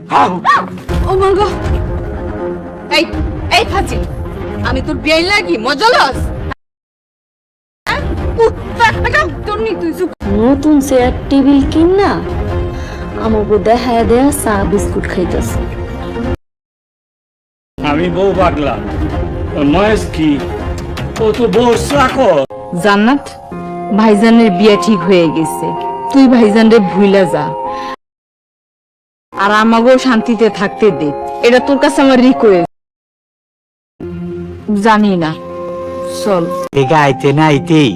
ও মা গো, এই এই ফাজি, আমি তোর বিয়ে লাগি মজা লস। নতুন চেয়ার টেবিল কিনা আমাকে দেখায় দেয়া চা বিস্কুট খাইতেছে। আমি বউ পাগলা, মহেশ কি ও তো বউ চাকর। জান্নাত, ভাইজানের বিয়ে ঠিক হয়ে গেছে, তুই ভাইজানরে ভুইলা যা আর আমাকেও শান্তিতে থাকতে দে, এটা তোর কাছে আমার রিকোয়েস্ট। জানি না, চল। আইতে না আইতেই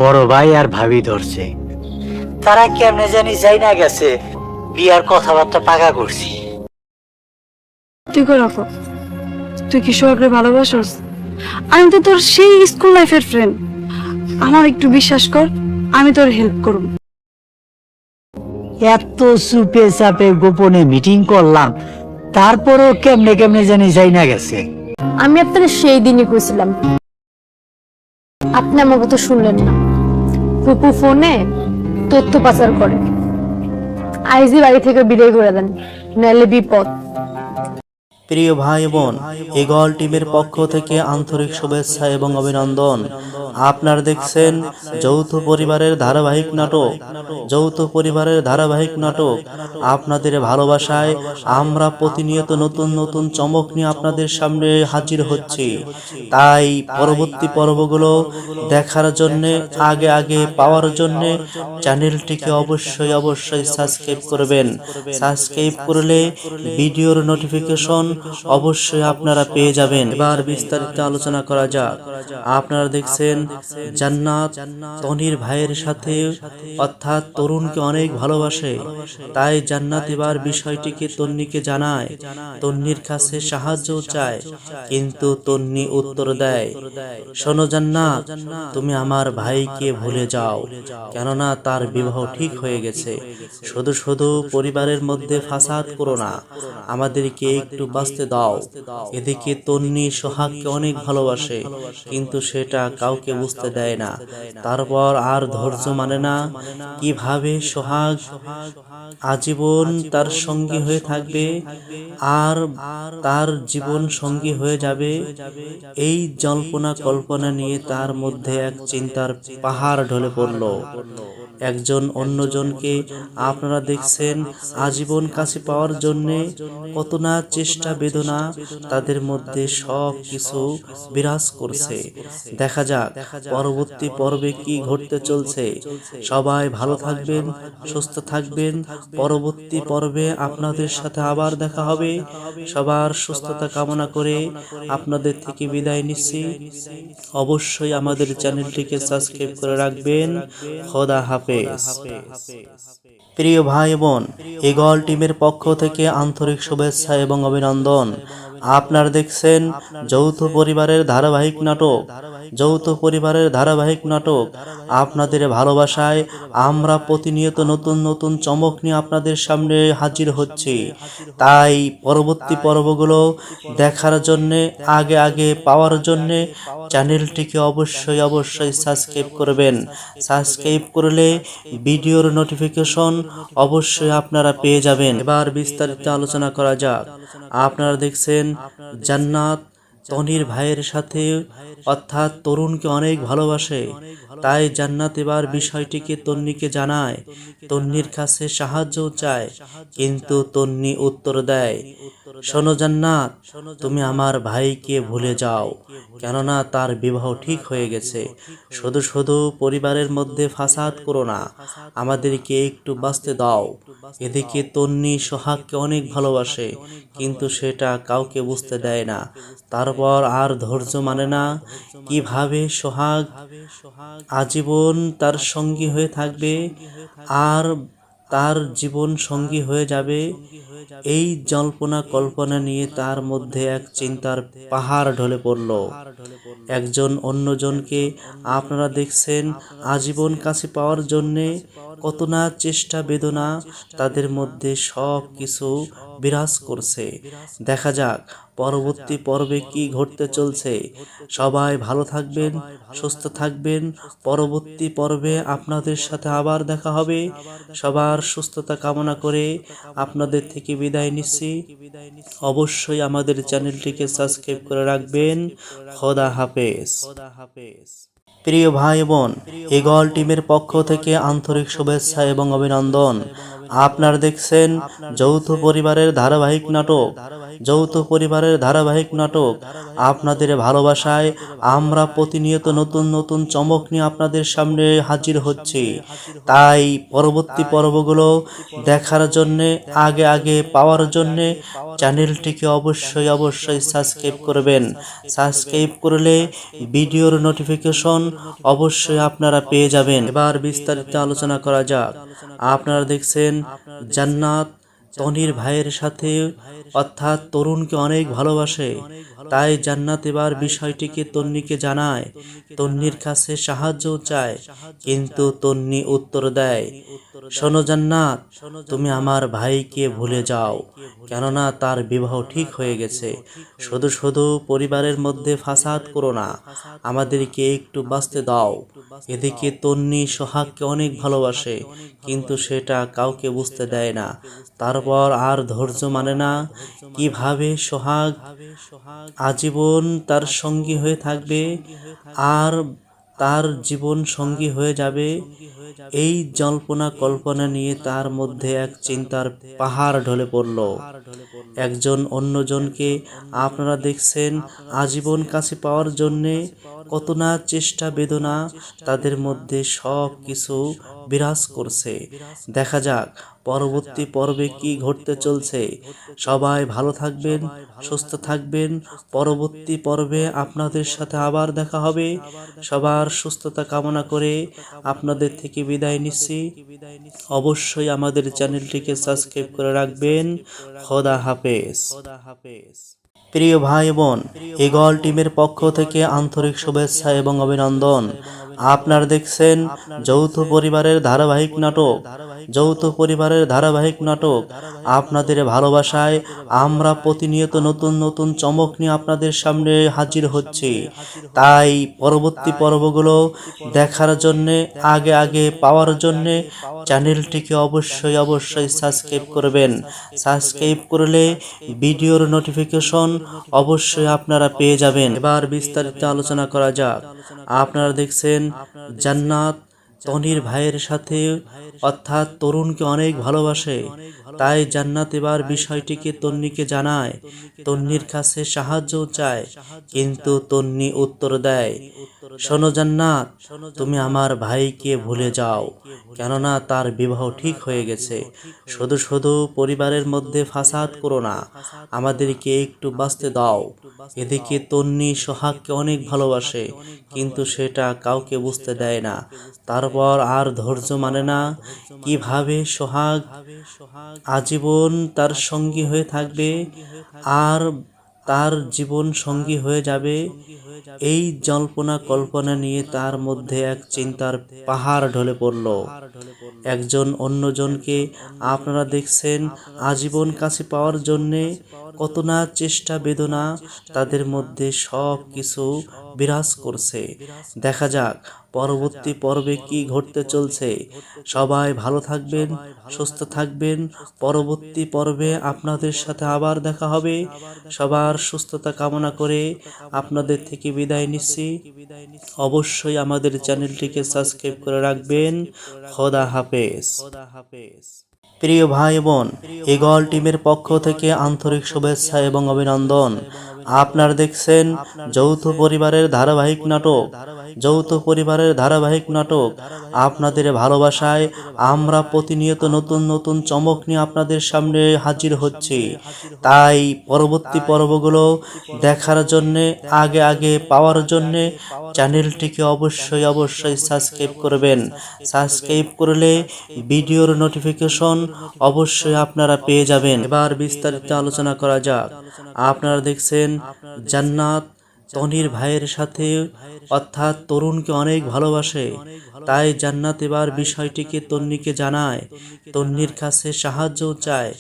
বড় ভাই আর ভাবি ধরছে। তারা কেমনে জানি যাই না গেছে, বিয়ার কথাবার্তা পাকা করছি। তুই কই রাখো, তুই কি সোহাগরে ভালোবাসস? আমি তো তোর সেই স্কুল লাইফের ফ্রেন্ড, আমার একটু বিশ্বাস কর, আমি তোর হেল্প করব। এত চুপে চাপে গোপনে মিটিং করলাম, তারপরও কেমনে কেমনে জানি যাই না গেছে। আমি আপনার সেই দিনই কইছিলাম, আপনি আমার কথা শুনলেন না। ফুপু ফোনে তথ্য পাচার করে, আইজি বাড়ি থেকে বিদায় করে দেন, নাহলে বিপদ। প্রিয় ভাই বোন, ইগল টিমের পক্ষ থেকে আন্তরিক শুভেচ্ছা এবং অভিনন্দন। আপনারা দেখছেন যৌথ পরিবারের ধারাবাহিক নাটক। যৌথ পরিবারের ধারাবাহিক নাটক আপনাদের ভালোবাসায় আমরা প্রতিনিয়ত নতুন নতুন চমক নিয়ে আপনাদের সামনে হাজির হচ্ছি। তাই পরবর্তী পর্বগুলো দেখার জন্য, আগে আগে পাওয়ার জন্য চ্যানেলটিকে অবশ্যই অবশ্যই সাবস্ক্রাইব করবেন। সাবস্ক্রাইব করলে ভিডিওর নোটিফিকেশন অবশ্যই আপনারা পেয়ে যাবেন। এবার বিস্তারিত আলোচনা করা যাক। আপনারা দেখছেন জান্নাত তনির ভাইয়ের সাথে, অর্থাৎ তরুণকে অনেক ভালোবাসে। তাই জান্নাত এবার বিষয়টিকে তন্নিকে জানায়, তন্নির কাছে সাহায্য চায়, কিন্তু তন্নি উত্তর দেয়, শোনো জান্নাত, তুমি আমার ভাইকে ভুলে যাও, কেননা তার বিবাহ ঠিক হয়ে গেছে। শুধু শুধু পরিবারের মধ্যে ফাসাদ করো না, আমাদেরকে একটু বাঁচতে দাও। এদিকে তন্নি সোহাগকে অনেক ভালোবাসে, কিন্তু সেটা কাউকে বুঝতে দেয় না। তারপর আর ধৈর্য মানে না, কিভাবে সোহাগ আজীবন তার সঙ্গী হয়ে থাকবে আর তার জীবন সঙ্গী হয়ে যাবে, এই জল্পনা কল্পনা নিয়ে তার মধ্যে এক চিন্তার পাহাড় ঢলে পড়ল। একজন অন্যজনকে আপনারা দেখছেন আজীবন কাছে পাওয়ার জন্যে কত না চেষ্টা বেদনা তাদের মধ্যে সব কিছু বিরাজ করছে। দেখা যাক পরবর্তী পর্বে কি ঘটতে চলছে। সবাই ভালো থাকবেন, সুস্থ থাকবেন। পরবর্তী পর্বে আপনাদের সাথে আবার দেখা হবে। সবার সুস্থতা কামনা করে আপনাদের থেকে বিদায় নিচ্ছি। অবশ্যই আমাদের চ্যানেলটিকে সাবস্ক্রাইব করে রাখবেন। খোদা হাফেজ। প্রিয় ভাই বোন, ইগল টিমের পক্ষ থেকে আন্তরিক শুভেচ্ছা এবং অভিনন্দন। আপনারা দেখছেন যৌথ পরিবারের ধারাবাহিক নাটক। যৌথ পরিবারের ধারাবাহিক নাটক আপনাদের ভালোবাসায় আমরা প্রতিনিয়ত নতুন নতুন চমক নিয়ে আপনাদের সামনে হাজির হচ্ছি। তাই পরবর্তী পর্বগুলো দেখার জন্য, আগে আগে পাওয়ার জন্য চ্যানেলটিকে অবশ্যই অবশ্যই সাবস্ক্রাইব করবেন। সাবস্ক্রাইব করলে ভিডিওর নোটিফিকেশন অবশ্যই আপনারা পেয়ে যাবেন। এবার বিস্তারিত আলোচনা করা যাক। আপনারা দেখছেন জান্নাত তনির ভাইয়ের সাথে, অর্থাৎ তরুণকে অনেক ভালোবাসে। তাই জান্নাত এবার বিষয়টিকে তন্নিকে জানায়, তন্নির কাছে সাহায্য চায়, কিন্তু তন্নি উত্তর দেয়, শোনো জান্নাত, তুমি আমার ভাইকে ভুলে যাও, কেননা তার বিবাহ ঠিক হয়ে গেছে। শুধু শুধু পরিবারের মধ্যে ফাসাদ করো না, আমাদেরকে একটু বাঁচতে দাও। এদিকে তন্নি সোহাগকে অনেক ভালোবাসে, কিন্তু সেটা কাউকে বুঝতে দেয় না। তারপর আর ধৈর্য মানে না, কিভাবে সোহাগ আজীবন তার সঙ্গী হয়ে থাকবে আর তার জীবন সঙ্গী হয়ে যাবে, এই জল্পনা কল্পনা নিয়ে তার মধ্যে এক চিন্তার পাহাড় ঢলে পড়ল। একজন অন্যজনকে আপনারা দেখছেন আজীবন কাছে পাওয়ার জন্যে কত না চেষ্টা বেদনা তাদের মধ্যে সব কিছু বিরাজ করছে। দেখা যাক পরবর্তী পর্বে কি ঘটতে চলছে। সবাই ভালো থাকবেন, সুস্থ থাকবেন। পরবর্তী পর্বে আপনাদের সাথে আবার দেখা হবে। সবার সুস্থতা কামনা করে আপনাদের থেকে বিদায় নিচ্ছি। অবশ্যই আমাদের চ্যানেলটিকে সাবস্ক্রাইব করে রাখবেন। খোদা হাফেজ। প্রিয় ভাই বোন, ইগল টিমের পক্ষ থেকে আন্তরিক শুভেচ্ছা এবং অভিনন্দন। আপনারা দেখছেন যৌথ পরিবারের ধারাবাহিক নাটক। যৌথ পরিবারের ধারাবাহিক নাটক আপনাদের ভালোবাসায় আমরা প্রতিনিয়ত নতুন নতুন চমক নিয়ে আপনাদের সামনে হাজির হচ্ছি। তাই পরবর্তী পর্বগুলো দেখার জন্যে, আগে আগে পাওয়ার জন্যে চ্যানেলটিকে অবশ্যই সাবস্ক্রাইব করবেন। সাবস্ক্রাইব করলে ভিডিওর নোটিফিকেশন অবশ্যই আপনারা পেয়ে যাবেন। এবার বিস্তারিত আলোচনা করা যাক। আপনারা দেখছেন জান্নাত তনির ভাইয়ের সাথে অর্থাৎ তরুণকে অনেক ভালোবাসে। তাই জান্নাত এবার বিষয়টিকে তন্নিকে জানায়, তন্নির কাছে সাহায্য চায়, কিন্তু তন্নি উত্তর দেয়, শোনো জান্নাত, তুমি আমার ভাইকে ভুলে যাও, কেননা তার বিবাহ ঠিক হয়ে গেছে। শুধু শুধু পরিবারের মধ্যে ফাসাদ করো না, আমাদেরকে একটু বাঁচতে দাও। এদিকে তন্নি সোহাগকে অনেক ভালোবাসে, কিন্তু সেটা কাউকে বুঝতে দেয় না। তারপর আর ধৈর্য মানে না, কিভাবে সোহাগ আজীবন তার সঙ্গী হয়ে থাকবে আর তার জীবন সঙ্গী হয়ে যাবে, এই জল্পনা কল্পনা নিয়ে তার মধ্যে এক চিন্তার পাহাড় ঢলে পড়ল। একজন অন্যজনকে আপনারা দেখছেন আজীবন কাছে পাওয়ার জন্যে কত না চেষ্টা বেদনা তাদের মধ্যে সব কিছু বিরাজ করছে। দেখা যাক পরবর্তী পর্বে কি ঘটতে চলছে। সবাই ভালো থাকবেন, সুস্থ থাকবেন। পরবর্তী পর্বে আপনাদের সাথে আবার দেখা হবে। সবার সুস্থতা কামনা করে আপনাদের থেকে বিদায় নিচ্ছি। অবশ্যই আমাদের চ্যানেলটিকে সাবস্ক্রাইব করে রাখবেন। খোদা হাফেজ। প্রিয় ভাই বোন, ইগল টিমের পক্ষ থেকে আন্তরিক শুভেচ্ছা এবং অভিনন্দন। আপনারা দেখছেন যৌথ পরিবারের ধারাবাহিক নাটক। যৌথ পরিবারের ধারাবাহিক নাটক আপনাদের ভালোবাসায় আমরা প্রতিনিয়ত নতুন নতুন চমক নিয়ে আপনাদের সামনে হাজির হচ্ছি। তাই পরবর্তী পর্বগুলো দেখার জন্যে, আগে আগে পাওয়ার জন্যে চ্যানেলটিকে অবশ্যই সাবস্ক্রাইব করবেন। সাবস্ক্রাইব করলে ভিডিওর নোটিফিকেশন অবশ্যই আপনারা পেয়ে যাবেন। এবার বিস্তারিত আলোচনা করা যাক। আপনারা দেখছেন জান্নাত তনির ভাইয়ের সাথে অর্থাৎ তরুণকে অনেক ভালোবাসে। তাই জান্নাত এবার বিষয়টিকে তন্নিকে জানায়, তন্নির কাছে সাহায্য চায়, কিন্তু তন্নি উত্তর দেয়, শোনো জান্নাত, তুমি আমার ভাইকে ভুলে যাও, কেননা তার বিবাহ ঠিক হয়ে গেছে। শুধু শুধু পরিবারের মধ্যে ফাসাদ করো না, আমাদেরকে একটু বাঁচতে দাও। এদিকে তন্নি সোহাগকে অনেক ভালোবাসে, কিন্তু সেটা কাউকে বুঝতে দেয় না। তারপর আর ধৈর্য মানে না, কিভাবে সোহাগ আজীবন তার সঙ্গী হয়ে থাকবে আর তার জীবন সঙ্গী হয়ে যাবে, এই জল্পনা কল্পনা নিয়ে তার মধ্যে এক চিন্তার পাহাড় ঢলে পড়ল। একজন অন্যজনকে আপনারা দেখছেন আজীবন কাছে পাওয়ার জন্যে কত না চেষ্টা বেদনা তাদের মধ্যে সব কিছু বিরাজ করছে। দেখা যাক পরবর্তী পর্বে কি ঘটতে চলছে। সবাই ভালো থাকবেন, সুস্থ থাকবেন। পরবর্তী পর্বে আপনাদের সাথে আবার দেখা হবে। সবার সুস্থতা কামনা করে আপনাদের থেকে বিদায় নিচ্ছি। অবশ্যই আমাদের চ্যানেলটিকে সাবস্ক্রাইব করে রাখবেন। খোদা হাফেজ। প্রিয় ভাই বোন, ইগল টিমের পক্ষ থেকে আন্তরিক শুভেচ্ছা এবং অভিনন্দন। আপনারা দেখছেন যৌথ পরিবারের ধারাবাহিক নাটক। যৌথ পরিবারের ধারাবাহিক নাটক আপনাদের ভালোবাসায় আমরা প্রতিনিয়ত নতুন নতুন চমক নিয়ে আপনাদের সামনে হাজির হচ্ছি। তাই পরবর্তী পর্বগুলো দেখার জন্যে, আগে আগে পাওয়ার জন্যে চ্যানেলটিকে অবশ্যই সাবস্ক্রাইব করবেন। সাবস্ক্রাইব করলে ভিডিওর নোটিফিকেশন অবশ্যই আপনারা পেয়ে যাবেন। এবার বিস্তারিত আলোচনা করা যাক। আপনারা দেখছেন জান্নাত তনির ভাইয়ের সাথে অর্থাৎ তরুণকে অনেক ভালোবাসে, তাই জান্নাত এবার বিষয়টিকে তন্নিকে জানায়, তন্নির কাছে সাহায্য চায়,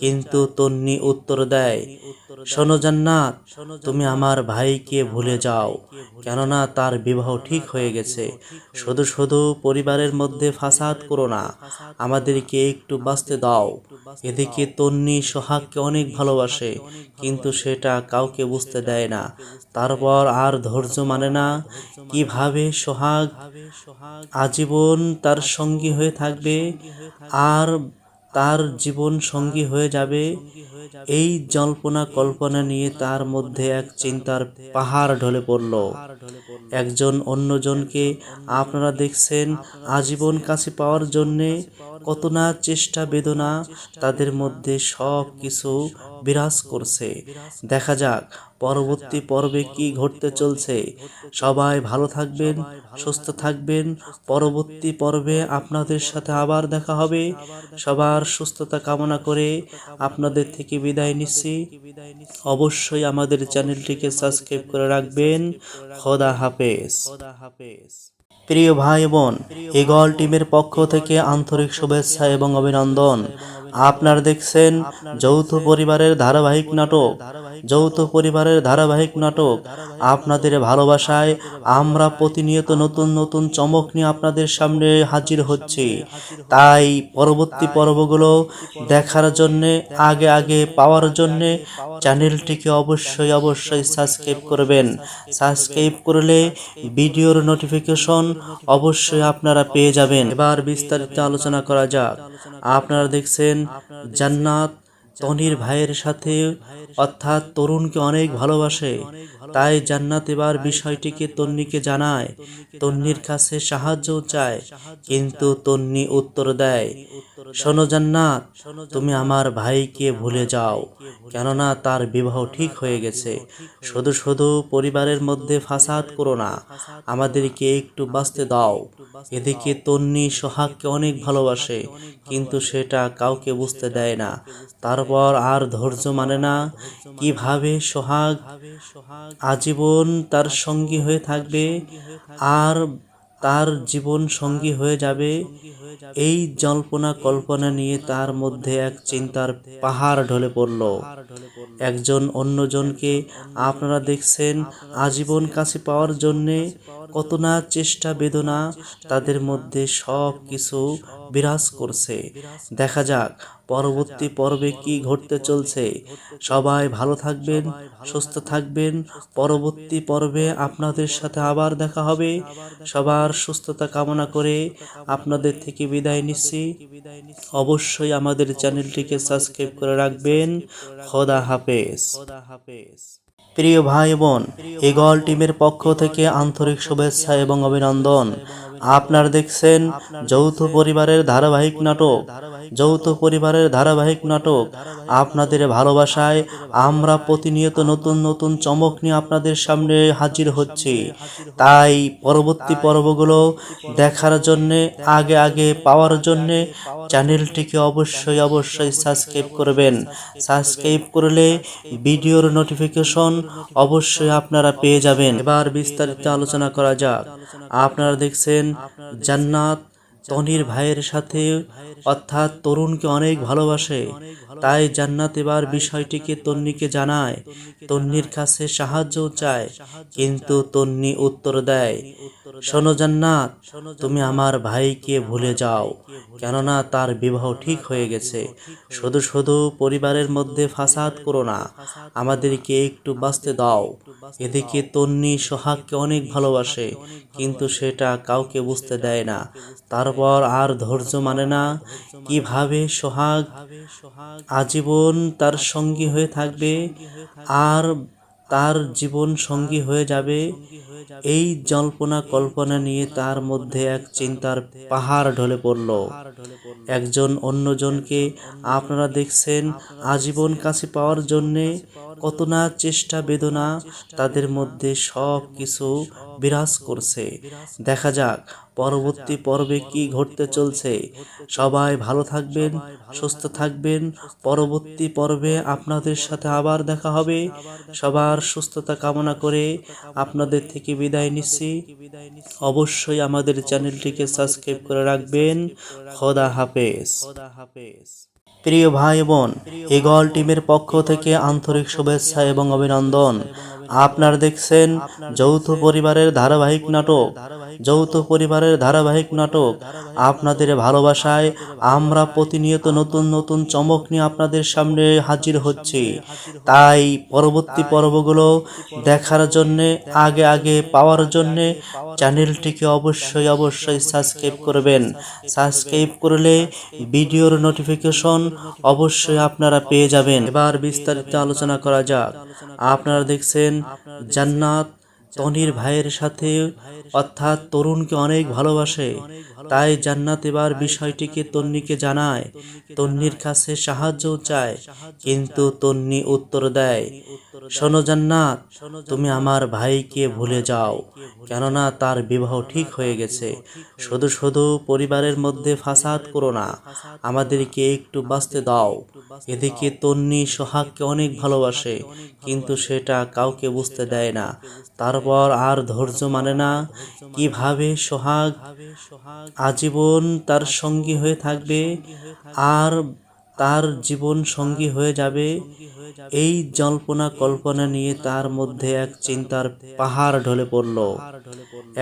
কিন্তু তন্নি উত্তর দেয়, শোনো জান্নাত, তুমি আমার ভাইকে ভুলে যাও, কেননা তার বিবাহ ঠিক হয়ে গেছে। শুধু শুধু পরিবারের মধ্যে ফাসাদ করো না, আমাদেরকে একটু বাঁচতে দাও। এদিকে তন্নি সোহাগকে অনেক ভালোবাসে, কিন্তু সেটা কাউকে বুঝতে দেয় না। তারপর আর ধৈর্য মানে না, কিভাবে সোহাগ আজীবন তার সঙ্গী হয়ে থাকবে আর তার জীবন সঙ্গী হয়ে যাবে, এই জল্পনা কল্পনা নিয়ে তার মধ্যে এক চিন্তার পাহাড় ঢলে পড়ল। একজন অন্যজনকে আপনারা দেখছেন আজীবন কাছে পাওয়ার জন্যে কত না চেষ্টা বেদনা তাদের মধ্যে সব কিছু বিরাজ করছে। দেখা যাক পরবর্তী পর্বে কি ঘটতে চলছে। সবাই ভালো থাকবেন, সুস্থ থাকবেন। পরবর্তী পর্বে আপনাদের সাথে আবার দেখা হবে। সবার সুস্থতা কামনা করে আপনাদের থেকে বিদায় নিচ্ছি। অবশ্যই আমাদের চ্যানেলটিকে সাবস্ক্রাইব করে রাখবেন। খোদা হাফেজ। প্রিয় ভাই বোন, ইগল টিমের পক্ষ থেকে আন্তরিক শুভেচ্ছা এবং অভিনন্দন। আপনারা দেখছেন যৌথ পরিবারের ধারাবাহিক নাটক। যৌথ পরিবারের ধারাবাহিক নাটক আপনাদের ভালোবাসায় আমরা প্রতিনিয়ত নতুন নতুন চমক নিয়ে আপনাদের সামনে হাজির হচ্ছি। তাই পরবর্তী পর্বগুলো দেখার জন্যে আগে আগে পাওয়ার জন্যে চ্যানেলটিকে অবশ্যই সাবস্ক্রাইব করবেন। সাবস্ক্রাইব করলে ভিডিওর নোটিফিকেশন অবশ্যই আপনারা পেয়ে যাবেন। এবার বিস্তারিত আলোচনা করা যাক। আপনারা দেখছেন জান্নাত তনির ভাইয়ের সাথে অর্থাৎ তরুণকে অনেক ভালোবাসে, তাই জান্নাত এবার বিষয়টিকে তন্নিকে জানায়, তন্নির কাছে সাহায্য চায়, কিন্তু তন্নি উত্তর দেয়, শোনো জান্নাত, তুমি আমার ভাইকে ভুলে যাও, কেননা তার বিবাহ ঠিক হয়ে গেছে। শুধু শুধু পরিবারের মধ্যে ফাসাদ করো না, আমাদেরকে একটু বাঁচতে দাও। এদিকে তন্নি সোহাগকে অনেক ভালোবাসে, কিন্তু সেটা কাউকে বুঝতে দেয় না। তারপর আর ধৈর্য মানে না, কিভাবে সোহাগ আজীবন তার সঙ্গী হয়ে থাকবে আর তার জীবন সঙ্গী হয়ে যাবে, এই জল্পনা কল্পনা নিয়ে তার মধ্যে এক চিন্তার পাহাড় ঢলে পড়ল। একজন অন্যজনকে আপনারা দেখছেন আজীবন কাছে পাওয়ার জন্যে কত না চেষ্টা বেদনা তাদের মধ্যে সব কিছু বিরাজ করছে। দেখা যাক পরবর্তী পর্বে কি ঘটতে চলছে। সবাই ভালো থাকবেন, সুস্থ থাকবেন। পরবর্তী পর্বে আপনাদের সাথে আবার দেখা হবে। সবার সুস্থতা কামনা করে আপনাদের থেকে বিদায় নিচ্ছি। অবশ্যই আমাদের চ্যানেলটিকে সাবস্ক্রাইব করে রাখবেন। খোদা হাফেজ। প্রিয় ভাই বোন, ইগল টিমের পক্ষ থেকে আন্তরিক শুভেচ্ছা এবং অভিনন্দন। আপনারা দেখছেন যৌথ পরিবারের ধারাবাহিক নাটক। যৌথ পরিবারের ধারাবাহিক নাটক আপনাদের ভালোবাসায় আমরা প্রতিনিয়ত নতুন নতুন চমক নিয়ে আপনাদের সামনে হাজির হচ্ছি। তাই পরবর্তী পর্বগুলো দেখার জন্যে আগে আগে পাওয়ার জন্যে চ্যানেলটিকে অবশ্যই সাবস্ক্রাইব করবেন। সাবস্ক্রাইব করলে ভিডিওর নোটিফিকেশন অবশ্যই আপনারা পেয়ে যাবেন। এবার বিস্তারিত আলোচনা করা যাক। আপনারা দেখছেন জান্নাত তনির ভাইয়ের সাথে অর্থাৎ তরুণকে অনেক ভালোবাসে, তাই জান্নাত এবার বিষয়টিকে তন্নিকে জানায়, তন্নির কাছে সাহায্য চায়, কিন্তু তন্নি উত্তর দেয়, শোনো জান্নাত, তুমি আমার ভাইকে ভুলে যাও, কেননা তার বিবাহ ঠিক হয়ে গেছে। শুধু শুধু পরিবারের মধ্যে ফাসাদ করো না, আমাদেরকে একটু বাঁচতে দাও। এদিকে তন্নি সোহাগকে অনেক ভালোবাসে, কিন্তু সেটা কাউকে বুঝতে দেয় না। তারপর আর ধৈর্য মানে না, কিভাবে সোহাগ আজীবন তার সঙ্গী হয়ে থাকবে আর তার জীবন সঙ্গী হয়ে যাবে, এই জল্পনা কল্পনা নিয়ে তার মধ্যে এক চিন্তার পাহাড় ঢলে পড়ল। একজন অন্যজনকে আপনারা দেখছেন আজীবন কাছে পাওয়ার জন্যে কত না চেষ্টা বেদনা তাদের মধ্যে সব কিছু বিরাজ করছে। দেখা যাক পরবর্তী পর্বে কি ঘটতে চলছে। সবাই ভালো থাকবেন, সুস্থ থাকবেন। পরবর্তী পর্বে আপনাদের সাথে আবার দেখা হবে। সবার সুস্থতা কামনা করে আপনাদের থেকে বিদায় নিচ্ছি। অবশ্যই আমাদের চ্যানেলটিকে সাবস্ক্রাইব করে রাখবেন। খোদা হাফেজ। প্রিয় ভাই বোন, ইগল টিমের পক্ষ থেকে আন্তরিক শুভেচ্ছা এবং অভিনন্দন। আপনারা দেখছেন যৌথ পরিবারের ধারাবাহিক নাটক। যৌথ পরিবারের ধারাবাহিক নাটক আপনাদের ভালোবাসায় আমরা প্রতিনিয়ত নতুন নতুন চমক নিয়ে আপনাদের সামনে হাজির হচ্ছি। তাই পরবর্তী পর্বগুলো দেখার জন্যে, আগে আগে পাওয়ার জন্যে চ্যানেলটিকে অবশ্যই সাবস্ক্রাইব করবেন। সাবস্ক্রাইব করলে ভিডিওর নোটিফিকেশন অবশ্যই আপনারা পেয়ে যাবেন। এবার বিস্তারিত আলোচনা করা যাক। আপনারা দেখছেন জান্নাত তনির ভাইয়ের সাথে অর্থাৎ তরুণকে অনেক ভালোবাসে। তাই জান্নাত এবার বিষয়টিকে তন্নিকে জানায়, তন্নির কাছে সাহায্যও চায়, কিন্তু তন্নি উত্তর দেয়, শোনো জান্নাত, তুমি আমার ভাইকে ভুলে যাও, কেননা তার বিবাহ ঠিক হয়ে গেছে। শুধু শুধু পরিবারের মধ্যে ফাসাদ করো না, আমাদেরকে একটু বাঁচতে দাও। এদিকে তন্নি সোহাগকে অনেক ভালোবাসে, কিন্তু সেটা কাউকে বুঝতে দেয় না। তারপর আর ধৈর্য মানে না, কিভাবে সোহাগ আজীবন তার সঙ্গী হয়ে থাকবে আর তার জীবন সঙ্গী হয়ে যাবে, এই জল্পনা কল্পনা নিয়ে তার মধ্যে এক চিন্তার পাহাড় ঢলে পড়ল।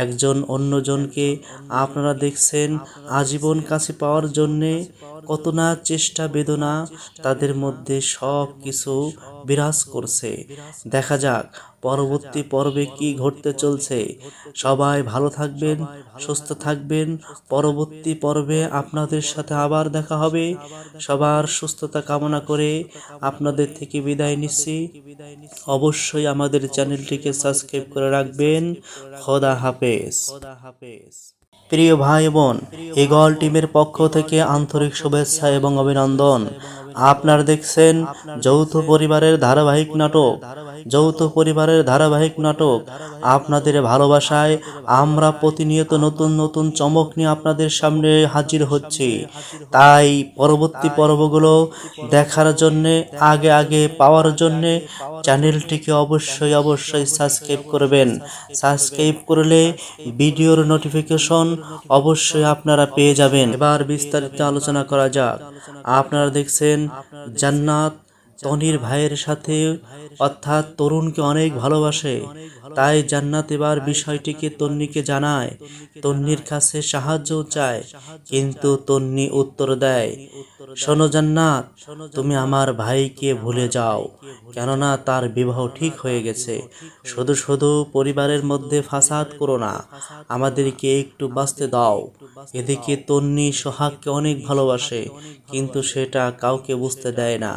একজন অন্যজনকে আপনারা দেখছেন আজীবন কাছে পাওয়ার জন্যে কত না চেষ্টা বেদনা তাদের মধ্যে সব কিছু বিরাজ করছে। দেখা যাক পরবর্তী পর্বে কি ঘটতে চলছে। সবাই ভালো থাকবেন, সুস্থ থাকবেন। পরবর্তী পর্বে আপনাদের সাথে আবার দেখা হবে। সবার সুস্থতা কামনা করে আপনাদের থেকে বিদায় নিচ্ছি। অবশ্যই আমাদের চ্যানেলটিকে সাবস্ক্রাইব করে রাখবেন। খোদা হাফেজ। প্রিয় ভাই বোন, ইগল টিমের পক্ষ থেকে আন্তরিক শুভেচ্ছা এবং অভিনন্দন। আপনারা দেখছেন যৌথ পরিবারের ধারাবাহিক নাটক। যৌথ পরিবারের ধারাবাহিক নাটক আপনাদের ভালোবাসায় আমরা প্রতিনিয়ত নতুন নতুন চমক নিয়ে আপনাদের সামনে হাজির হচ্ছি। তাই পরবর্তী পর্বগুলো দেখার জন্যে, আগে আগে পাওয়ার জন্যে চ্যানেলটিকে অবশ্যই সাবস্ক্রাইব করবেন। সাবস্ক্রাইব করলে ভিডিওর নোটিফিকেশন অবশ্যই আপনারা পেয়ে যাবেন। এবার বিস্তারিত আলোচনা করা যাক। আপনারা দেখছেন জান্নাত তনির ভাইয়ের সাথে অর্থাৎ তরুণকে অনেক ভালোবাসে। তাই জান্নাত এবার বিষয়টিকে তন্নিকে জানায়, তন্নির কাছে সাহায্যও চায়, কিন্তু তন্নি উত্তর দেয়, শোনো জান্নাত, তুমি আমার ভাইকে ভুলে যাও, কেননা তার বিবাহ ঠিক হয়ে গেছে। শুধু শুধু পরিবারের মধ্যে ফাসাদ করো না, আমাদেরকে একটু বাঁচতে দাও। এদিকে তন্নি সোহাগকে অনেক ভালোবাসে, কিন্তু সেটা কাউকে বুঝতে দেয় না।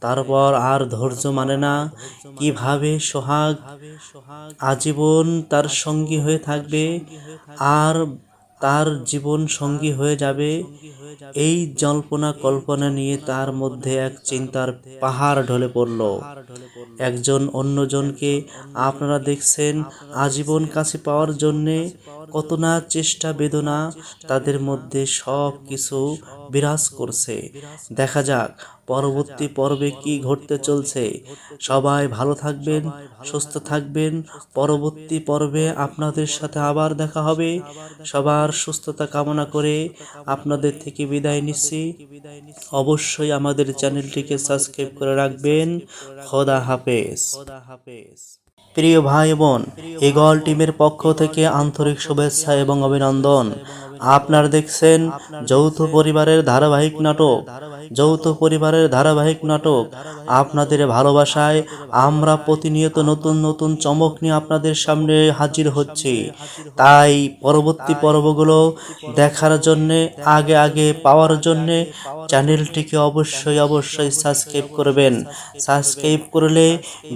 তারপর আর ধৈর্য মানে না, কিভাবে সোহাগ আজীবন তার সঙ্গী হয়ে থাকবে আর তার জীবন সঙ্গী হয়ে যাবে, এই জল্পনা কল্পনা নিয়ে তার মধ্যে এক চিন্তার পাহাড় ঢলে পড়ল। একজন অন্যজনকে আপনারা দেখছেন আজীবন কাছে পাওয়ার জন্যে কত না চেষ্টা বেদনা তাদের মধ্যে সব কিছু বিরাজ করছে। দেখা যাক পরবর্তী পর্বে কি ঘটতে চলছে। সবাই ভালো থাকবেন, সুস্থ থাকবেন। পরবর্তী পর্বে আপনাদের সাথে আবার দেখা হবে। সবার সুস্থতা কামনা করে আপনাদের থেকে বিদায় নিচ্ছি। অবশ্যই আমাদের চ্যানেলটিকে সাবস্ক্রাইব করে রাখবেন। খোদা হাফেজ। প্রিয় ভাই বোন, ইগল টিমের পক্ষ থেকে আন্তরিক শুভেচ্ছা এবং অভিনন্দন। আপনারা দেখছেন যৌথ পরিবারের ধারাবাহিক নাটক। যৌথ পরিবারের ধারাবাহিক নাটক আপনাদের ভালোবাসায় আমরা প্রতিনিয়ত নতুন নতুন চমক নিয়ে আপনাদের সামনে হাজির হচ্ছি। তাই পরবর্তী পর্বগুলো দেখার জন্যে, আগে আগে পাওয়ার জন্যে চ্যানেলটিকে অবশ্যই সাবস্ক্রাইব করবেন। সাবস্ক্রাইব করলে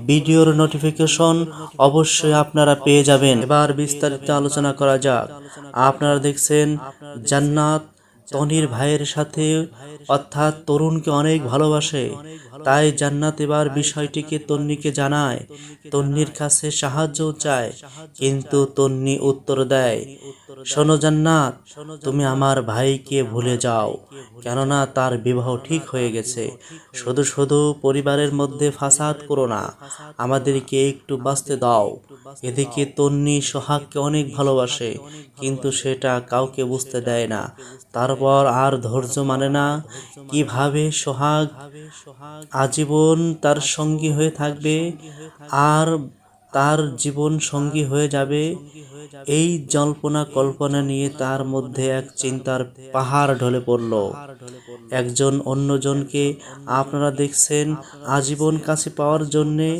ভিডিওর নোটিফিকেশন অবশ্যই আপনারা পেয়ে যাবেন। এবার বিস্তারিত আলোচনা করা যাক। আপনারা দেখছেন জান্নাত তনির ভাইয়ের সাথে অর্থাৎ তরুণকে অনেক ভালোবাসে, তাই জান্নাত এবার বিষয়টিকে তন্নিকে জানায়, তন্নির কাছে সাহায্য চায়, কিন্তু তন্নি উত্তর দেয়, শোনো জান্নাত, তুমি আমার ভাইকে ভুলে যাও, কেননা তার বিবাহ ঠিক হয়ে গেছে। শুধু শুধু পরিবারের মধ্যে ফাসাদ করো না, আমাদেরকে একটু বাঁচতে দাও। এদিকে তন্নি সোহাগকে অনেক ভালোবাসে, কিন্তু সেটা কাউকে বুঝতে দেয় না। তারপর আর ধৈর্য মানে না, কিভাবে সোহাগ আজীবন তার সঙ্গী হয়ে থাকবে আর তার জীবন সঙ্গী হয়ে যাবে, এই জল্পনা কল্পনা নিয়ে তার মধ্যে এক চিন্তার পাহাড় ঢলে পড়ল। একজন অন্যজনকে আপনারা দেখছেন আজীবন কাছে পাওয়ার জন্যে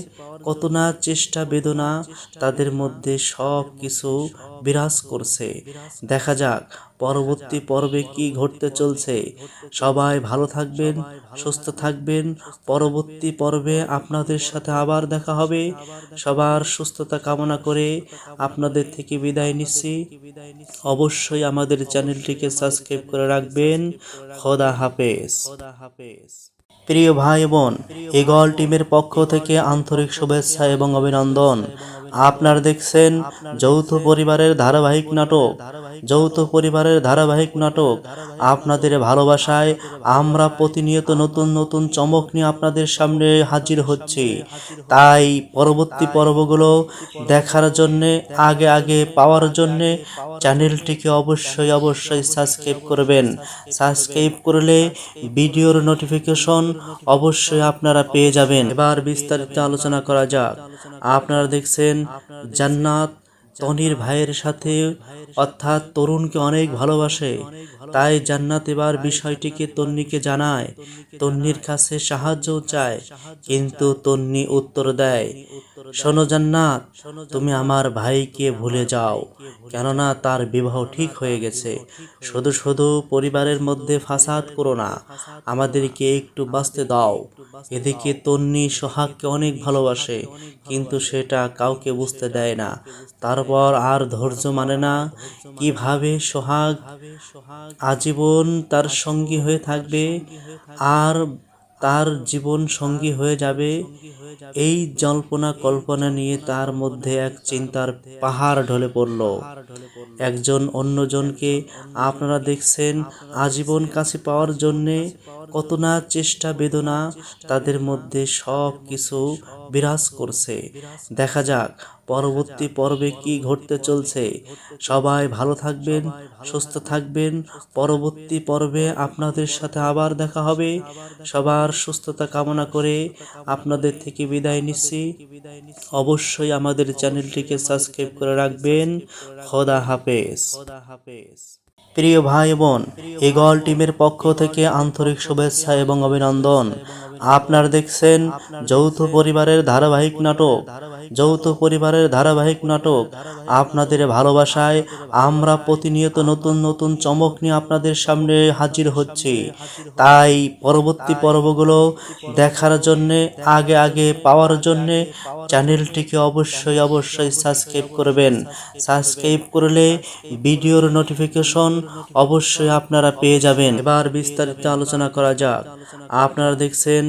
কত না চেষ্টা বেদনা তাদের মধ্যে সব কিছু বিরাজ করছে। দেখা যাক পরবর্তী পর্বে কি ঘটতে চলছে। সবাই ভালো থাকবেন, সুস্থ থাকবেন। পরবর্তী পর্বে আপনাদের সাথে আবার দেখা হবে। সবার সুস্থতা কামনা করে আপনাদের থেকে বিদায় নিচ্ছি। অবশ্যই আমাদের চ্যানেলটিকে সাবস্ক্রাইব করে রাখবেন। খোদা হাফেজ। প্রিয় ভাই বোন, ইগল টিমের পক্ষ থেকে আন্তরিক শুভেচ্ছা এবং অভিনন্দন। আপনারা দেখছেন যৌথ পরিবারের ধারাবাহিক নাটক। যৌথ পরিবারের ধারাবাহিক নাটক আপনাদের ভালোবাসায় আমরা প্রতিনিয়ত নতুন নতুন চমক নিয়ে আপনাদের সামনে হাজির হচ্ছি। তাই পরবর্তী পর্বগুলো দেখার জন্যে আগে আগে পাওয়ার জন্যে চ্যানেলটিকে অবশ্যই সাবস্ক্রাইব করবেন। সাবস্ক্রাইব করলে ভিডিওর নোটিফিকেশন অবশ্যই আপনারা পেয়ে যাবেন। এবার বিস্তারিত আলোচনা করা যাক। আপনারা দেখছেন জান্নাত তনির ভাইয়ের সাথে অর্থাৎ তরুণকে অনেক ভালোবাসে, তাই জান্নাত এবার বিষয়টিকে তন্নিকে জানায়, তন্নির কাছে সাহায্য চায়, কিন্তু তন্নি উত্তর দেয়, শোনো জান্নাত, তুমি আমার ভাইকে ভুলে যাও, কেননা তার বিবাহ ঠিক হয়ে গেছে। শুধু শুধু পরিবারের মধ্যে ফাসাদ করো না, আমাদেরকে একটু বাঁচতে দাও। এদিকে তন্নি সোহাগকে অনেক ভালোবাসে, কিন্তু সেটা কাউকে বুঝতে দেয় না। তারপর আর ধৈর্য মানে না, কিভাবে সোহাগ আজীবন তার সঙ্গী হয়ে থাকবে আর তার জীবন সঙ্গী হয়ে যাবে, এই জল্পনা কল্পনা নিয়ে তার মধ্যে এক চিন্তার পাহাড় ঢলে পড়ল। একজন অন্যজনকে আপনারা দেখছেন আজীবন কাছে পাওয়ার জন্যে কত না চেষ্টা বেদনা তাদের মধ্যে সব কিছু বিরাজ করছে। দেখা যাক পরবর্তী পর্বে কি ঘটতে চলছে। সবাই ভালো থাকবেন, সুস্থ থাকবেন। পরবর্তী পর্বে আপনাদের সাথে আবার দেখা হবে। সবার সুস্থতা কামনা করে আপনাদের থেকে বিদায় নিচ্ছি। অবশ্যই আমাদের চ্যানেলটিকে সাবস্ক্রাইব করে রাখবেন। খোদা হাফেজ। প্রিয় ভাই বোন, ইগল টিমের পক্ষ থেকে আন্তরিক শুভেচ্ছা এবং অভিনন্দন। আপনারা দেখছেন যৌথ পরিবারের ধারাবাহিক নাটক। যৌথ পরিবারের ধারাবাহিক নাটক আপনাদের ভালোবাসায় আমরা প্রতিনিয়ত নতুন নতুন চমক নিয়ে আপনাদের সামনে হাজির হচ্ছি। তাই পরবর্তী পর্বগুলো দেখার জন্যে আগে আগে পাওয়ার জন্যে চ্যানেলটিকে অবশ্যই সাবস্ক্রাইব করবেন। সাবস্ক্রাইব করলে ভিডিওর নোটিফিকেশন অবশ্যই আপনারা পেয়ে যাবেন। এবার বিস্তারিত আলোচনা করা যাক। আপনারা দেখছেন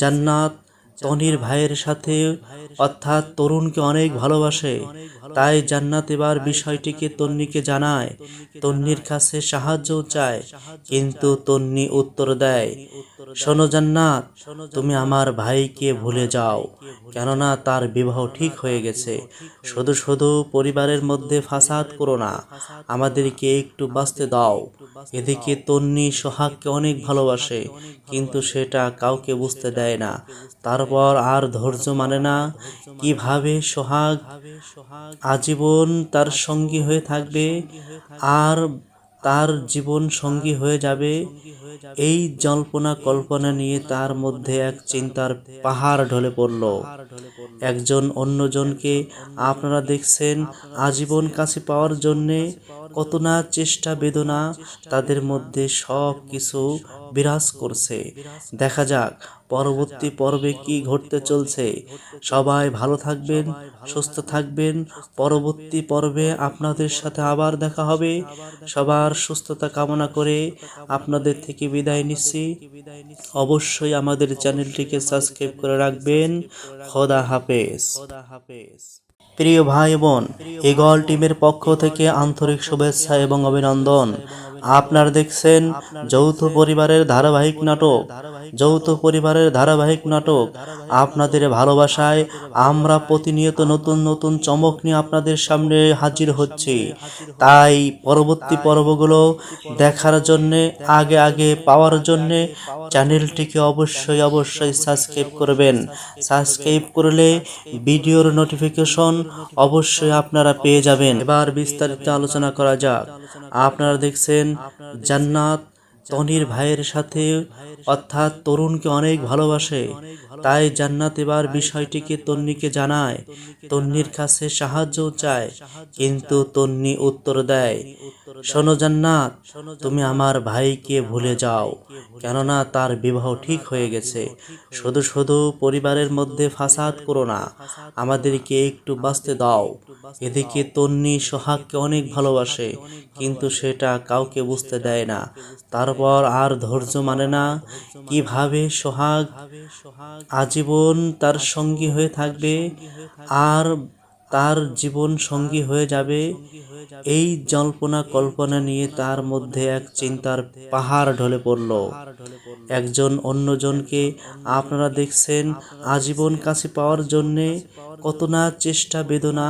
জান্নাত তনির ভাইয়ের সাথে অর্থাৎ তরুণকে অনেক ভালোবাসে, তাই জান্নাত এবার বিষয়টিকে তন্নিকে জানায়, তন্নির কাছে সাহায্য চায়, কিন্তু তন্নি উত্তর দেয়, শোনো জান্নাত, তুমি আমার ভাইকে ভুলে যাও, কেননা তার বিবাহ ঠিক হয়ে গেছে। শুধু শুধু পরিবারের মধ্যে ফাসাদ করো না, আমাদেরকে একটু বাঁচতে দাও। এদিকে তন্নি সোহাগকে অনেক ভালোবাসে, কিন্তু সেটা কাউকে বুঝতে দেয় না। তারপর আর ধৈর্য মানে না, কিভাবে সোহাগ আজীবন তার সঙ্গী হয়ে থাকবে আর তার জীবন সঙ্গী হয়ে যাবে, এই জল্পনা কল্পনা নিয়ে তার মধ্যে এক চিন্তার পাহাড় ঢলে পড়ল। একজন অন্যজনকে আপনারা দেখছেন আজীবন কাছে পাওয়ার জন্যে কত না চেষ্টা বেদনা তাদের মধ্যে সব কিছু বিরাজ করছে। দেখা যাক পরবর্তী পর্বে কি ঘটতে চলছে। সবাই ভালো থাকবেন, সুস্থ থাকবেন। পরবর্তী পর্বে আপনাদের সাথে আবার দেখা হবে। সবার সুস্থতা কামনা করে আপনাদের থেকে বিদায় নিচ্ছি। অবশ্যই আমাদের চ্যানেলটিকে সাবস্ক্রাইব করে রাখবেন। খোদা হাফেজ। প্রিয় ভাই বোন, ইগল টিমের পক্ষ থেকে আন্তরিক শুভেচ্ছা এবং অভিনন্দন। আপনারা দেখছেন যৌথ পরিবারের ধারাবাহিক নাটক। যৌথ পরিবারের ধারাবাহিক নাটক আপনাদের ভালোবাসায় আমরা প্রতিনিয়ত নতুন নতুন চমক নিয়ে আপনাদের সামনে হাজির হচ্ছি। তাই পরবর্তী পর্বগুলো দেখার জন্যে আগে আগে পাওয়ার জন্যে চ্যানেলটিকে অবশ্যই সাবস্ক্রাইব করবেন। সাবস্ক্রাইব করলে ভিডিওর নোটিফিকেশন অবশ্যই আপনারা পেয়ে যাবেন। এবার বিস্তারিত আলোচনা করা যাক। আপনারা দেখছেন জান্নাত তনির ভাইয়ের সাথে অর্থাৎ তরুণকে অনেক ভালোবাসে। তাই জান্নাত এবার বিষয়টিকে তন্নিকে জানায়, তন্নির কাছে সাহায্য চায়, কিন্তু তন্নি উত্তর দেয়, শোনো জান্নাত, তুমি আমার ভাইকে ভুলে যাও, কেননা তার বিবাহ ঠিক হয়ে গেছে। শুধু শুধু পরিবারের মধ্যে ফাসাদ করো না, আমাদেরকে একটু বাঁচতে দাও। এদিকে তন্নি সোহাগকে অনেক ভালোবাসে, কিন্তু সেটা কাউকে বুঝতে দেয় না। তারপর আর ধৈর্য মানে না, কিভাবে সোহাগ আজীবন তার সঙ্গী হয়ে থাকবে আর তার জীবন সঙ্গী হয়ে যাবে। এই জল্পনা কল্পনা নিয়ে তার মধ্যে এক চিন্তার পাহাড় ঢলে পড়ল। একজন অন্যজনকে আপনারা দেখছেন আজীবন কাছে পাওয়ার জন্যে কত না চেষ্টা বেদনা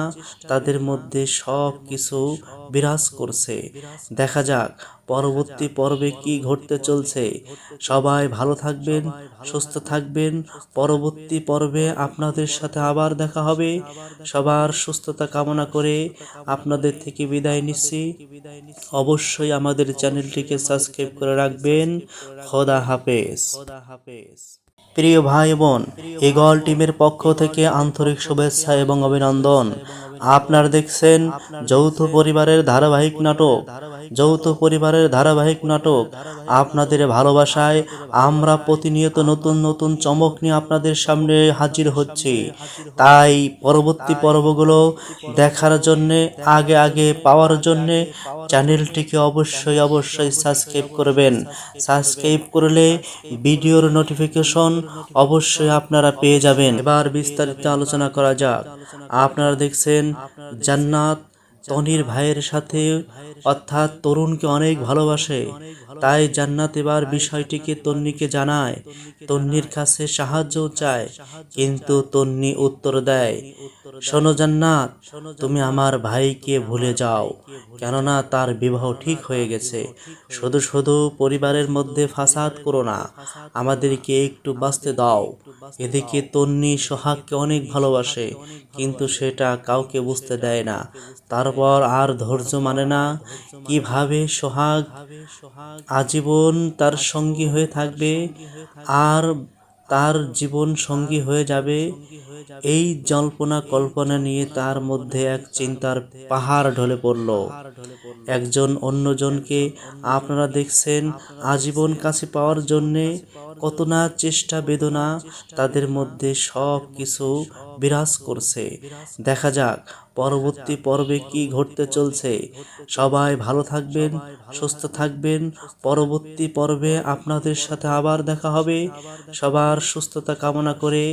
তাদের মধ্যে সব কিছু বিরাজ করছে। দেখা যাক পরবর্তী পর্বে কি ঘটতে চলছে। সবাই ভালো থাকবেন, সুস্থ থাকবেন। পরবর্তী পর্বে আপনাদের সাথে আবার দেখা হবে। সবার সুস্থতা কামনা করে আপনাদের থেকে বিদায় নিচ্ছি। অবশ্যই আমাদের চ্যানেলটিকে সাবস্ক্রাইব করে রাখবেন। খোদা হাফেজ। প্রিয় ভাই বোন, ইগল টিমের পক্ষ থেকে আন্তরিক শুভেচ্ছা এবং অভিনন্দন। আপনারা দেখছেন যৌথ পরিবারের ধারাবাহিক নাটক। যৌথ পরিবারের ধারাবাহিক নাটক আপনাদের ভালোবাসায় আমরা প্রতিনিয়ত নতুন নতুন চমক নিয়ে আপনাদের সামনে হাজির হচ্ছি। তাই পরবর্তী পর্বগুলো দেখার জন্যে আগে আগে পাওয়ার জন্যে চ্যানেলটিকে অবশ্যই সাবস্ক্রাইব করবেন। সাবস্ক্রাইব করলে ভিডিওর নোটিফিকেশন অবশ্যই আপনারা পেয়ে যাবেন। এবার বিস্তারিত আলোচনা করা যাক। আপনারা দেখছেন জান্নাত তনির ভাইয়ের সাথে অর্থাৎ তরুণকে অনেক ভালোবাসে। তাই জান্নাত এবার বিষয়টিকে তন্নিকে জানায়, তন্নির কাছে সাহায্য চায়, কিন্তু তন্নি উত্তর দেয়, শোনো জান্নাত, তুমি আমার ভাইকে ভুলে যাও, কেননা তার বিবাহ ঠিক হয়ে গেছে। শুধু শুধু পরিবারের মধ্যে ফাসাদ করো না, আমাদেরকে একটু বাঁচতে দাও। এদিকে তন্নি সোহাগকে অনেক ভালোবাসে, কিন্তু সেটা কাউকে বুঝতে দেয় না। তারপর আর ধৈর্য মানে না, কিভাবে সোহাগ আজীবন তার সঙ্গী হয়ে থাকবে আর তার জীবন সঙ্গী হয়ে যাবে। এই জল্পনা কল্পনা নিয়ে তার মধ্যে এক চিন্তার পাহাড় ঢলে পড়ল। একজন অন্যজনকে আপনারা দেখছেন আজীবন কাছে পাওয়ার জন্যে কত না চেষ্টা বেদনা তাদের মধ্যে সব কিছু বিরাজ করছে। দেখা যাক পরবর্তী পর্বে কি ঘটতে চলছে। সবাই ভালো থাকবেন, সুস্থ থাকবেন। পরবর্তী পর্বে আপনাদের সাথে আবার দেখা হবে। সবার সুস্থতা কামনা করে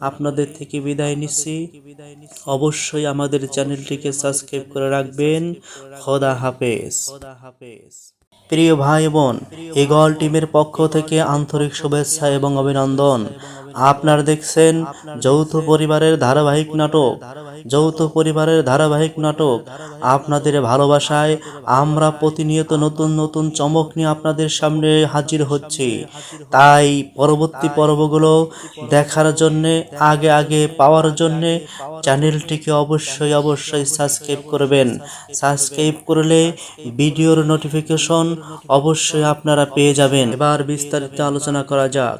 আপনাদের থেকে বিদায় নিচ্ছি। অবশ্যই আমাদের চ্যানেলটিকে সাবস্ক্রাইব করে রাখবেন। খোদা হাফেজ। প্রিয় ভাই বোন, ইগল টিমের পক্ষ থেকে আন্তরিক শুভেচ্ছা এবং অভিনন্দন। আপনারা দেখছেন যৌথ পরিবারের ধারাবাহিক নাটক। যৌথ পরিবারের ধারাবাহিক নাটক আপনাদের ভালোবাসায় আমরা প্রতিনিয়ত নতুন নতুন চমক নিয়ে আপনাদের সামনে হাজির হচ্ছি। তাই পরবর্তী পর্বগুলো দেখার জন্যে আগে আগে পাওয়ার জন্যে চ্যানেলটিকে অবশ্যই সাবস্ক্রাইব করবেন। সাবস্ক্রাইব করলে ভিডিওর নোটিফিকেশন অবশ্যই আপনারা পেয়ে যাবেন। এবার বিস্তারিত আলোচনা করা যাক।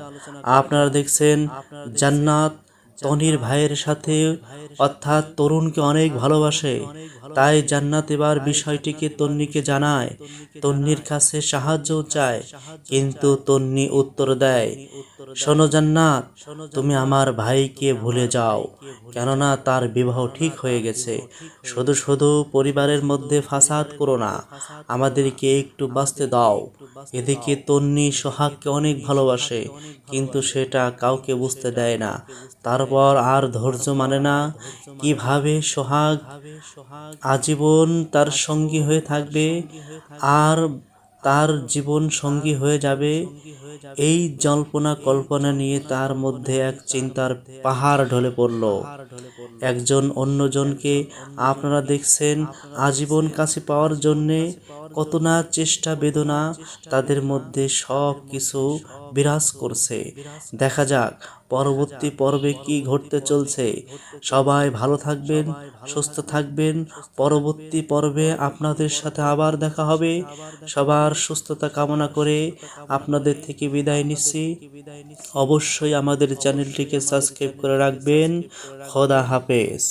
আপনারা দেখছেন জান্নাত তনির ভাইয়ের সাথে অর্থাৎ তরুণকে অনেক ভালোবাসে, তাই জান্নাত এবার বিষয়টিকে তন্নিকে জানায়, তন্নির কাছে সাহায্য চায়, কিন্তু তন্নি উত্তর দেয়, শোনো জান্নাত, তুমি আমার ভাইকে ভুলে যাও, কেননা তার বিবাহ ঠিক হয়ে গেছে। শুধু শুধু পরিবারের মধ্যে ফাসাদ করো না, আমাদেরকে একটু বাঁচতে দাও। এদিকে তন্নি সোহাগকে অনেক ভালোবাসে, কিন্তু সেটা কাউকে বুঝতে দেয় না। তারপর আর ধৈর্য মানে না, কিভাবে সোহাগ আজীবন তার সঙ্গী হয়ে থাকবে আর তার জীবন সঙ্গী হয়ে যাবে, এই জল্পনা কল্পনা নিয়ে তার মধ্যে এক চিন্তার পাহাড় ঢলে পড়ল। একজন অন্যজনকে আপনারা দেখছেন আজীবন কাছে পাওয়ার জন্যে কত না চেষ্টা বেদনা তাদের মধ্যে সব কিছু বিরাজ করছে। দেখা যাক পরবর্তী পর্বে কি ঘটতে চলছে। সবাই ভালো থাকবেন, সুস্থ থাকবেন। পরবর্তী পর্বে আপনাদের সাথে আবার দেখা হবে। সবার সুস্থতা কামনা করে আপনাদের থেকে বিদায় নিচ্ছি। অবশ্যই আমাদের চ্যানেলটিকে সাবস্ক্রাইব করে রাখবেন। খোদা হাফেজ।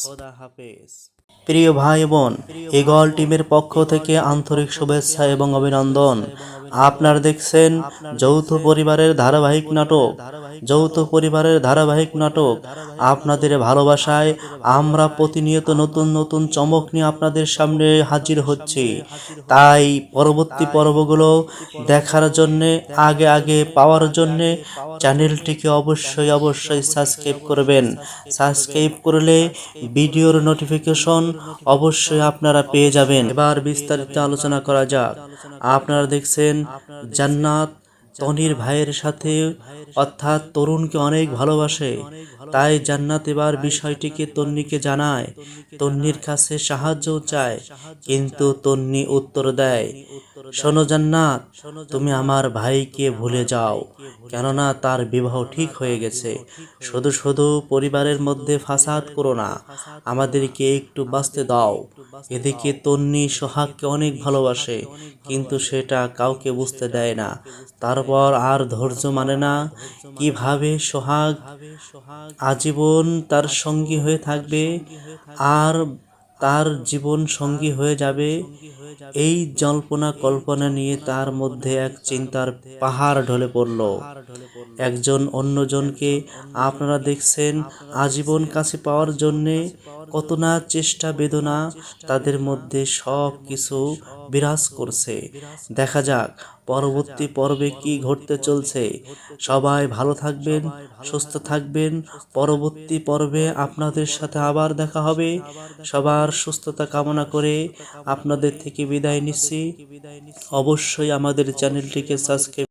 প্রিয় ভাই বোন, ইগল টিমের পক্ষ থেকে আন্তরিক শুভেচ্ছা এবং অভিনন্দন। আপনারা দেখছেন যৌথ পরিবারের ধারাবাহিক নাটক। যৌথ পরিবারের ধারাবাহিক নাটক আপনাদের ভালোবাসায় আমরা প্রতিনিয়ত নতুন নতুন চমক নিয়ে আপনাদের সামনে হাজির হচ্ছি। তাই পরবর্তী পর্বগুলো দেখার জন্যে আগে আগে পাওয়ার জন্যে চ্যানেলটিকে অবশ্যই সাবস্ক্রাইব করবেন। সাবস্ক্রাইব করলে ভিডিওর নোটিফিকেশন অবশ্যই আপনারা পেয়ে যাবেন। এবার বিস্তারিত আলোচনা করা যাক। আপনারা দেখছেন জান্নাত তনির ভাইয়ের সাথে অর্থাৎ তরুণকে অনেক ভালোবাসে, তাই জান্নাত এবার বিষয়টিকে তন্নিকে জানায়, তন্নির কাছে সাহায্য চায়, কিন্তু তন্নি উত্তর দেয়, শোনো জান্নাত, তুমি আমার ভাইকে ভুলে যাও, কেননা তার বিবাহ ঠিক হয়ে গেছে। শুধু শুধু পরিবারের মধ্যে ফাসাদ করো না, আমাদেরকে একটু বাঁচতে দাও। এদিকে তন্নি সোহাগকে অনেক ভালোবাসে, কিন্তু সেটা কাউকে বুঝতে দেয় না। তারপর আর ধৈর্য মানে না, কিভাবে সোহাগ আজীবন তার সঙ্গী হয়ে থাকবে আর তার জীবন সঙ্গী হয়ে যাবে, এই জল্পনা কল্পনা নিয়ে তার মধ্যে এক চিন্তার পাহাড় ঢলে পড়ল। একজন অন্যজনকে আপনারা দেখছেন আজীবন কাছে পাওয়ার জন্যে কত না চেষ্টা বেদনা তাদের মধ্যে সব কিছু বিরাজ করছে। দেখা যাক পরবর্তী পর্বে কি ঘটতে চলছে। সবাই ভালো থাকবেন, সুস্থ থাকবেন। পরবর্তী পর্বে আপনাদের সাথে আবার দেখা হবে। সবার সুস্থতা কামনা করে আপনাদের থেকে বিদায় নিচ্ছি। অবশ্যই আমাদের চ্যানেলটিকে সাবস্ক্রাইব